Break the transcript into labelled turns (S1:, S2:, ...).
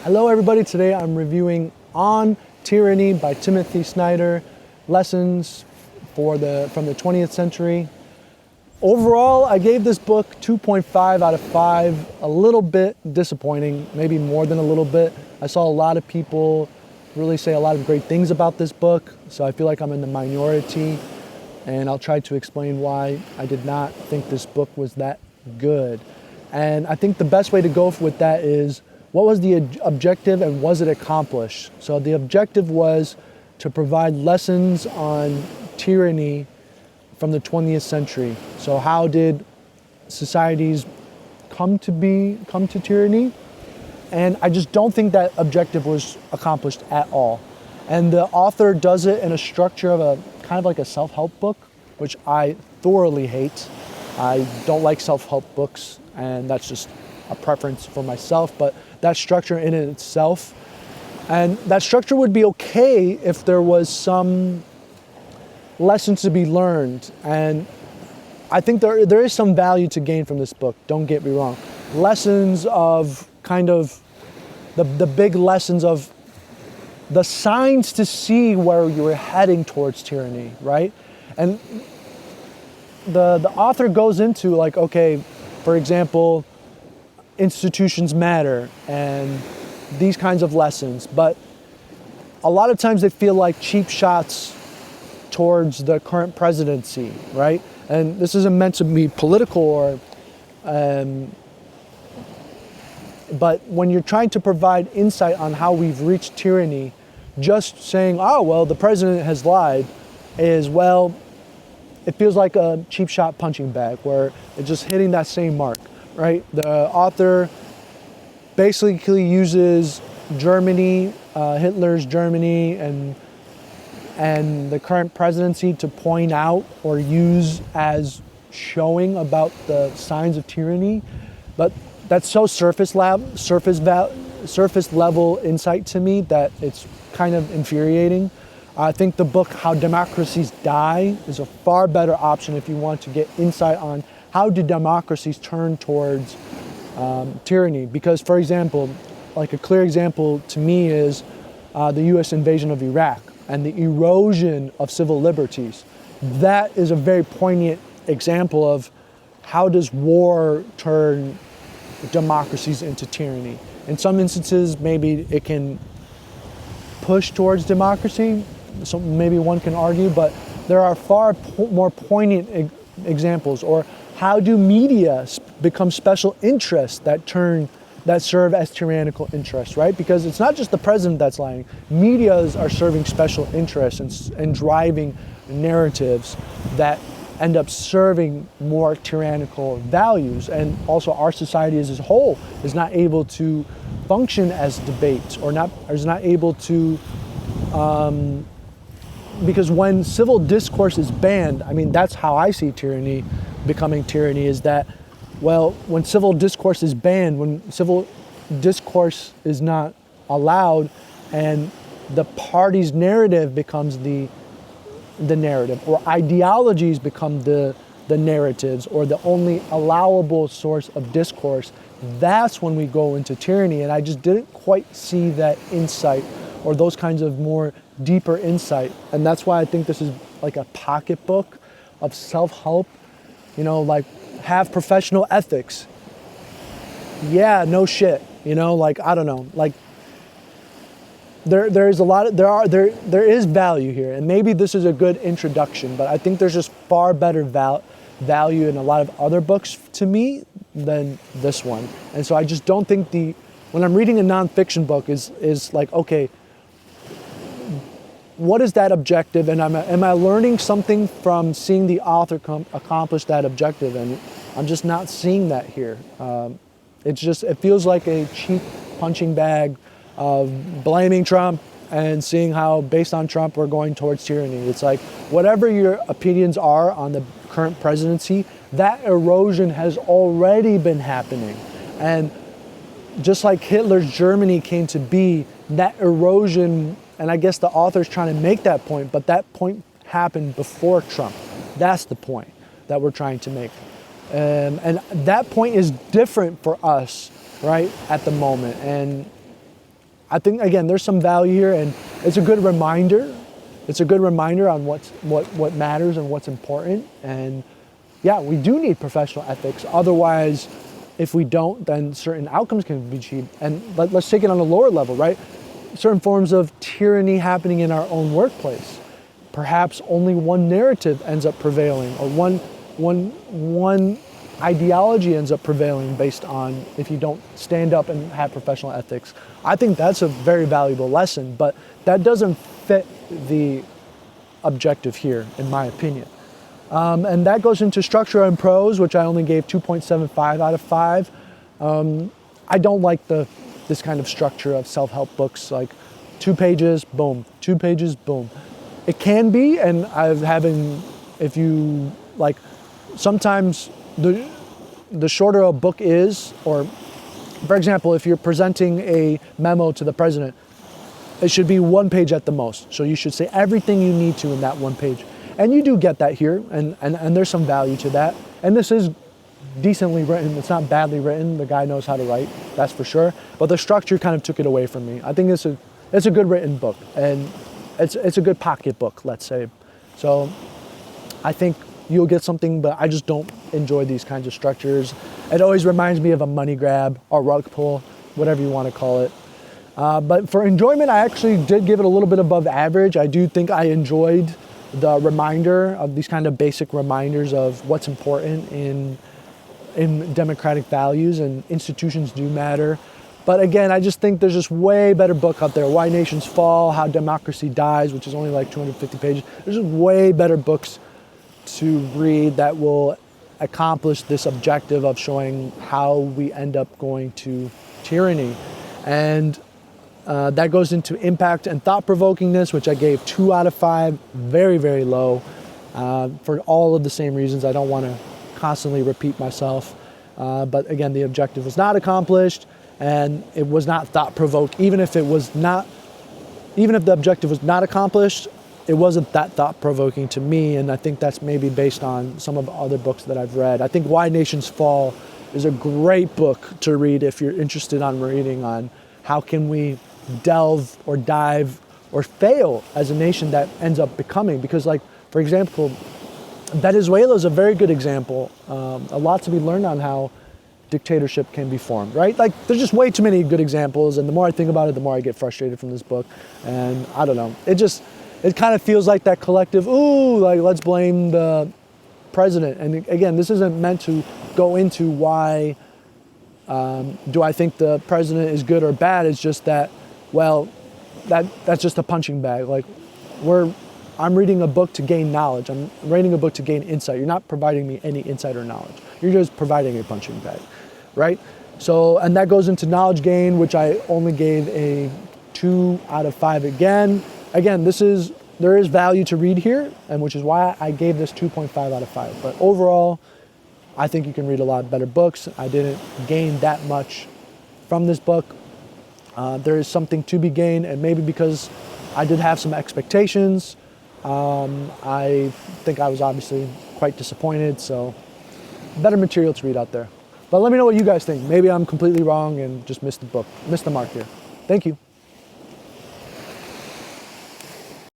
S1: Hello everybody, today I'm reviewing On Tyranny by Timothy Snyder, lessons from the 20th century. Overall, I gave this book 2.5 out of 5, a little bit disappointing, maybe more than a little bit. I saw a lot of people really say a lot of great things about this book, so I feel like I'm in the minority, and I'll try to explain why I did not think this book was that good. And I think the best way to go with that is, what was the objective and was it accomplished? So the objective was to provide lessons on tyranny from the 20th century. So how did societies come to tyranny? And I just don't think that objective was accomplished at all. And the author does it in a structure of a kind of like a self-help book, which I thoroughly hate. I don't like self-help books, and that's just a preference for myself, but that structure in itself, and that structure would be okay if there was some lessons to be learned. And I think there is some value to gain from this book, don't get me wrong. Lessons of kind of the big lessons of the signs to see where you were heading towards tyranny, right? And the author goes into like, okay, for example, institutions matter and these kinds of lessons, but a lot of times they feel like cheap shots towards the current presidency, right? And this isn't meant to be political or but when you're trying to provide insight on how we've reached tyranny, just saying, oh, well, the president has lied, is, well, it feels like a cheap shot punching bag where it's just hitting that same mark, right? The author basically uses Germany, Hitler's Germany, and the current presidency to point out or use as showing about the signs of tyranny. But that's so surface level insight to me that it's kind of infuriating. I think the book How Democracies Die is a far better option if you want to get insight on how do democracies turn towards tyranny. Because, for example, like a clear example to me is the US invasion of Iraq and the erosion of civil liberties. That is a very poignant example of how does war turn democracies into tyranny. In some instances, maybe it can push towards democracy, so maybe one can argue, but there are far more poignant examples. Or how do media become special interests that serve as tyrannical interests, right? Because it's not just the president that's lying. Medias are serving special interests and driving narratives that end up serving more tyrannical values. And also our society as a whole is not able to function as debates or is not able to, because when civil discourse is banned, I mean, that's how I see tyranny becoming tyranny, is that, well, when civil discourse is banned, when civil discourse is not allowed, and the party's narrative becomes the narrative, or ideologies become the narratives, or the only allowable source of discourse, that's when we go into tyranny. And I just didn't quite see that insight or those kinds of more deeper insight. And that's why I think this is like a pocketbook of self-help, you know, like have professional ethics. Yeah, no shit, you know, like, I don't know, like there is value here, and maybe this is a good introduction, but I think there's just far better value in a lot of other books to me than this one. And so I just don't think when I'm reading a nonfiction book is like, okay, what is that objective, and am I learning something from seeing the author accomplish that objective? And I'm just not seeing that here. It feels like a cheap punching bag of blaming Trump and seeing how, based on Trump, we're going towards tyranny. It's like, whatever your opinions are on the current presidency, that erosion has already been happening. And just like Hitler's Germany came to be, that erosion, and I guess the author's trying to make that point, but that point happened before Trump. That's the point that we're trying to make. And that point is different for us, right, at the moment. And I think, again, there's some value here, and it's a good reminder. It's a good reminder on what matters and what's important. And yeah, we do need professional ethics. Otherwise, if we don't, then certain outcomes can be achieved. And let's take it on a lower level, right? Certain forms of tyranny happening in our own workplace. Perhaps only one narrative ends up prevailing, or one ideology ends up prevailing based on if you don't stand up and have professional ethics. I think that's a very valuable lesson, but that doesn't fit the objective here, in my opinion. And that goes into structure and prose, which I only gave 2.75 out of 5. I don't like this kind of structure of self-help books, like 2 pages, boom, 2 pages, boom. It can be, and if you like, sometimes the shorter a book is, or for example, if you're presenting a memo to the president, it should be 1 page at the most. So you should say everything you need to in that 1 page. And you do get that here, and there's some value to that. And this is decently written. It's not badly written. The guy knows how to write, that's for sure. But the structure kind of took it away from me. I think it's a good written book, and it's a good pocket book, let's say. So I think you'll get something, but I just don't enjoy these kinds of structures. It always reminds me of a money grab or rug pull, whatever you want to call it. But for enjoyment, I actually did give it a little bit above average. I do think I enjoyed the reminder of these kind of basic reminders of what's important in democratic values, and institutions do matter. But again, I just think there's this way better book out there, Why Nations Fall, How Democracy Dies, which is only like 250 pages. There's just way better books to read that will accomplish this objective of showing how we end up going to tyranny. And that goes into impact and thought-provokingness, which I gave 2 out of 5, very, very low, for all of the same reasons. I don't want to constantly repeat myself. But again, the objective was not accomplished, and it was not thought-provoking. Even if the objective was not accomplished, it wasn't that thought-provoking to me, and I think that's maybe based on some of the other books that I've read. I think Why Nations Fall is a great book to read if you're interested on reading on how can we delve or dive or fail as a nation that ends up becoming. Because, like, for example, Venezuela is a very good example. A lot to be learned on how dictatorship can be formed, right? Like, there's just way too many good examples, and the more I think about it, the more I get frustrated from this book. And I don't know, it kind of feels like that collective, ooh, like, let's blame the president. And again, this isn't meant to go into why do I think the president is good or bad. It's just that, well, that's just a punching bag. Like, I'm reading a book to gain knowledge. I'm reading a book to gain insight. You're not providing me any insight or knowledge. You're just providing a punching bag, right? So, and that goes into knowledge gain, which I only gave a 2 out of 5 again. Again, there is value to read here, and which is why I gave this 2.5 out of 5. But overall, I think you can read a lot better books. I didn't gain that much from this book. There is something to be gained, and maybe because I did have some expectations, I think I was obviously quite disappointed, so better material to read out there. But let me know what you guys think. Maybe I'm completely wrong and just missed the mark here. Thank you.